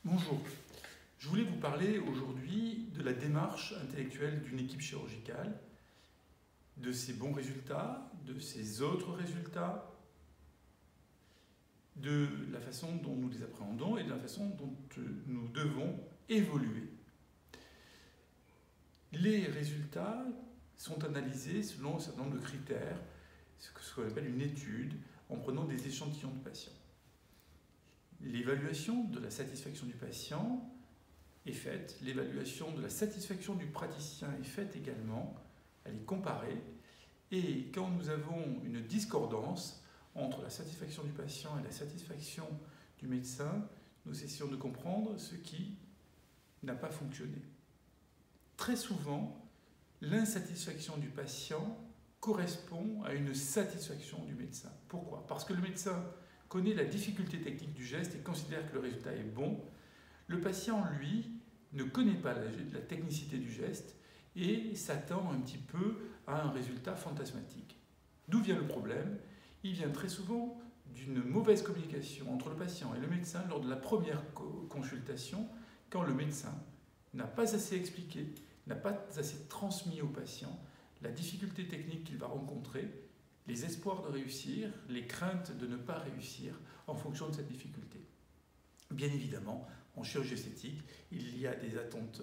Bonjour, je voulais vous parler aujourd'hui de la démarche intellectuelle d'une équipe chirurgicale, de ses bons résultats, de ses autres résultats, de la façon dont nous les appréhendons et de la façon dont nous devons évoluer. Les résultats sont analysés selon un certain nombre de critères, ce qu'on appelle une étude, en prenant des échantillons de patients. L'évaluation de la satisfaction du patient est faite, l'évaluation de la satisfaction du praticien est faite également, elle est comparée, et quand nous avons une discordance entre la satisfaction du patient et la satisfaction du médecin, nous essayons de comprendre ce qui n'a pas fonctionné. Très souvent, l'insatisfaction du patient correspond à une satisfaction du médecin. Pourquoi ? Parce que le médecin connaît la difficulté technique du geste et considère que le résultat est bon. Le patient, lui, ne connaît pas la technicité du geste et s'attend un petit peu à un résultat fantasmatique. D'où vient le problème ? Il vient très souvent d'une mauvaise communication entre le patient et le médecin lors de la première consultation, quand le médecin n'a pas assez expliqué, n'a pas assez transmis au patient la difficulté technique qu'il va rencontrer, les espoirs de réussir, les craintes de ne pas réussir en fonction de cette difficulté. Bien évidemment, en chirurgie esthétique, il y a des attentes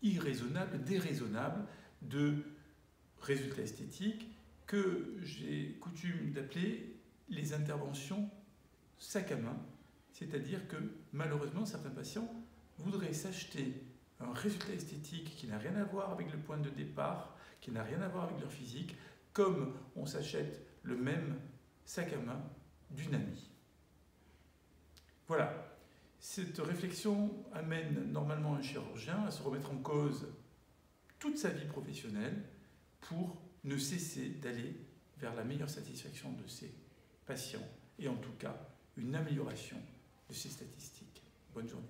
irraisonnables, déraisonnables de résultats esthétiques que j'ai coutume d'appeler les interventions sac à main, c'est-à-dire que malheureusement certains patients voudraient s'acheter un résultat esthétique qui n'a rien à voir avec le point de départ, qui n'a rien à voir avec leur physique, comme on s'achète le même sac à main d'une amie. Voilà. Cette réflexion amène normalement un chirurgien à se remettre en cause toute sa vie professionnelle pour ne cesser d'aller vers la meilleure satisfaction de ses patients et en tout cas une amélioration de ses statistiques. Bonne journée.